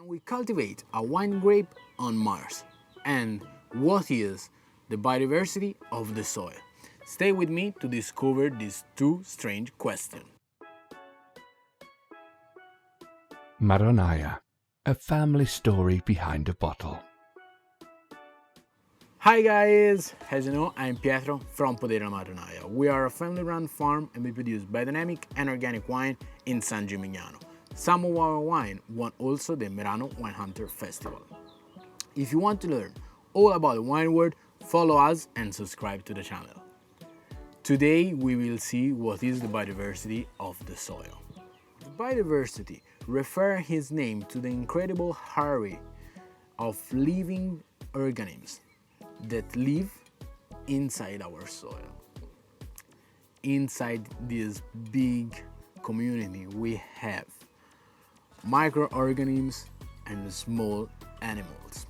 Can we cultivate a wine grape on Mars? And what is the biodiversity of the soil? Stay with me to discover these two strange questions. Marronaia, a family story behind a bottle. Hi guys! As you know, I'm Pietro from Podere Marronaia. We are a family-run farm and we produce biodynamic and organic wine in San Gimignano. Some of our wine won also the Merano Wine Hunter Festival. If you want to learn all about the wine world, follow us and subscribe to the channel. Today we will see what is the biodiversity of the soil. Biodiversity refers its name to the incredible array of living organisms that live inside our soil. Inside this big community we have microorganisms and small animals.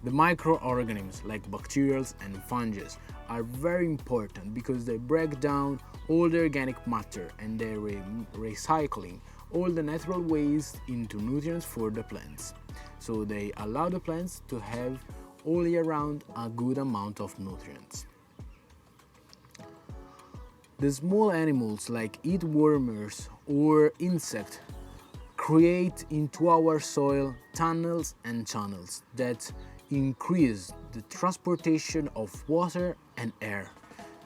The microorganisms like bacteria and fungi are very important because they break down all the organic matter and they're recycling all the natural waste into nutrients for the plants. So they allow the plants to have all year round a good amount of nutrients. The small animals like earthworms or insects create into our soil tunnels and channels that increase the transportation of water and air.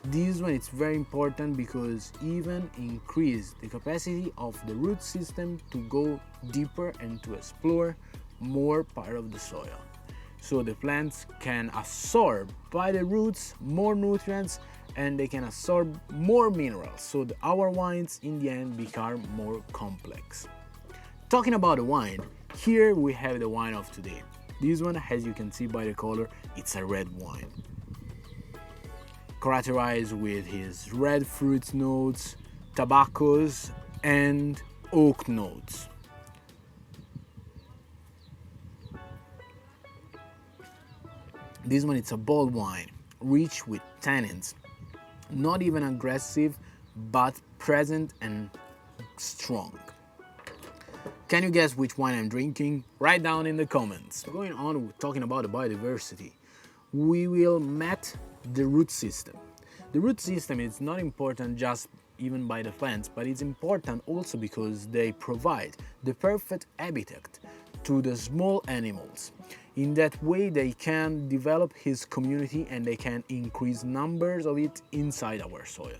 This one is very important because even increase the capacity of the root system to go deeper and to explore more part of the soil. So the plants can absorb by the roots more nutrients and they can absorb more minerals, so our wines in the end become more complex. Talking about the wine, here we have the wine of today. This one, as you can see by the color, it's a red wine. Characterized with his red fruit notes, tobaccos and oak notes. This one it's a bold wine, rich with tannins, not even aggressive, but present and strong. Can you guess which wine I'm drinking? Write down in the comments. Going on with talking about the biodiversity, we will met the root system. The root system is not important just even by the plants, but it's important also because they provide the perfect habitat to the small animals. In that way they can develop his community and they can increase numbers of it inside our soil.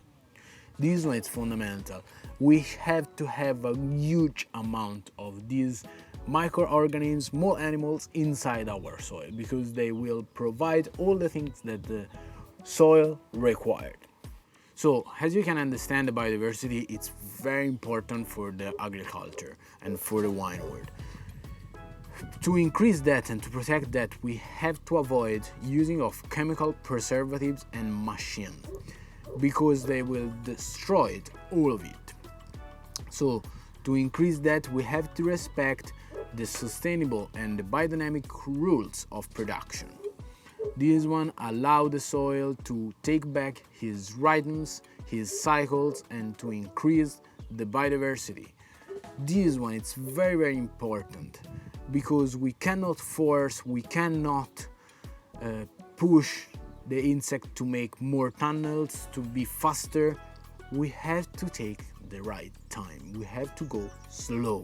This one is fundamental. We have to have a huge amount of these microorganisms, small animals inside our soil because they will provide all the things that the soil required. So as you can understand, the biodiversity it's very important for the agriculture and for the wine world. To increase that and to protect that, we have to avoid using of chemical preservatives and machine because they will destroy all of it. So to increase that, we have to respect the sustainable and the biodynamic rules of production. This one allow the soil to take back his rhythms, his cycles, and to increase the biodiversity. This one it's very important because we cannot force, we cannot push the insect to make more tunnels, to be faster. We have to take the right time. We have to go slow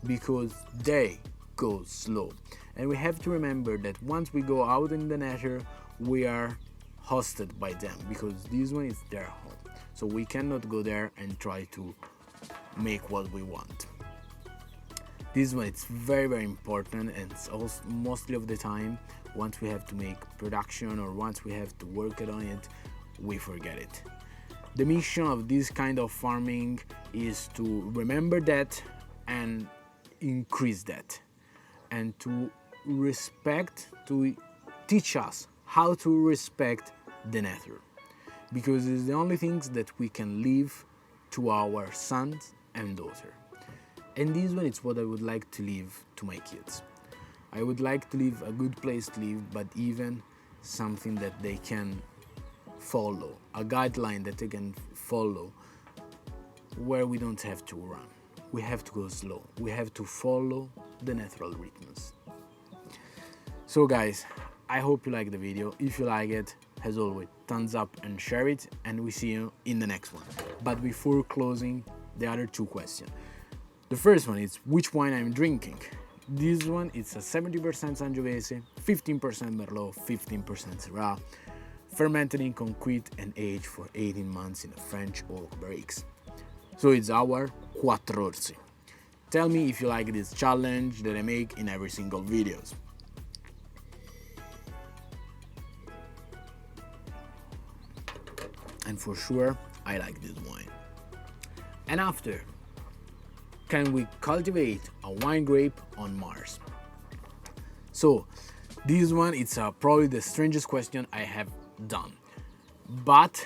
because they go slow. And we have to remember that once we go out in the nature, we are hosted by them because this one is their home. So we cannot go there and try to make what we want. This one it's very important, and it's also mostly of the time once we have to make production or once we have to work on it, we forget it. The mission of this kind of farming is to remember that and increase that, and to respect, to teach us how to respect the nature, because it's the only things that we can leave to our sons and daughters. And this one is what I would like to leave to my kids. I would like to leave a good place to live, but even something that they can follow, a guideline that they can follow, where we don't have to run. we have to go slow. We have to follow the natural rhythms. So guys, I hope you like the video. If you like it, as always, thumbs up and share it, and we see you in the next one. But before closing, the other two questions. The first one is which wine I'm drinking. This one is a 70% Sangiovese, 15% Merlot, 15% Syrah, fermented in concrete and aged for 18 months in the French oak barriques. So it's our Quattro Orsi. Tell me if you like this challenge that I make in every single videos. And for sure, I like this wine. And after, can we cultivate a wine grape on Mars? So this one, it's probably the strangest question I have done, but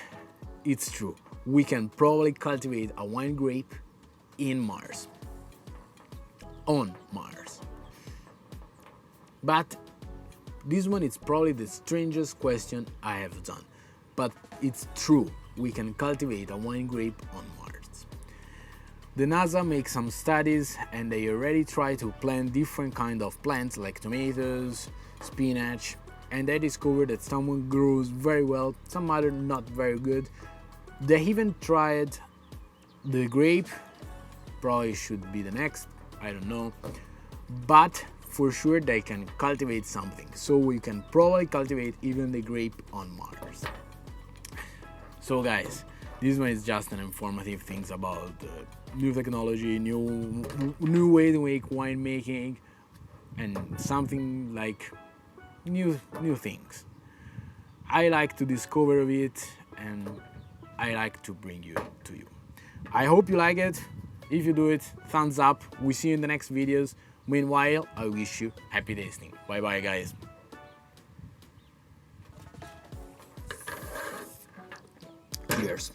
it's true. We can probably cultivate a wine grape in Mars, on Mars. But this one is probably the strangest question I have done, but it's true. We can cultivate a wine grape on Mars. The NASA makes some studies and they already try to plant different kind of plants like tomatoes, spinach, and they discovered that some one grows very well, some other not very good. They even tried the grape, probably should be the next, I don't know, but for sure they can cultivate something, so we can probably cultivate even the grape on Mars. So guys, this one is just an informative things about new technology, new way to make winemaking, and something like new things. I like to discover it and I like to bring you to you. I hope you like it. If you do it, thumbs up. We see you in the next videos. Meanwhile, I wish you happy tasting. Bye bye guys. Cheers.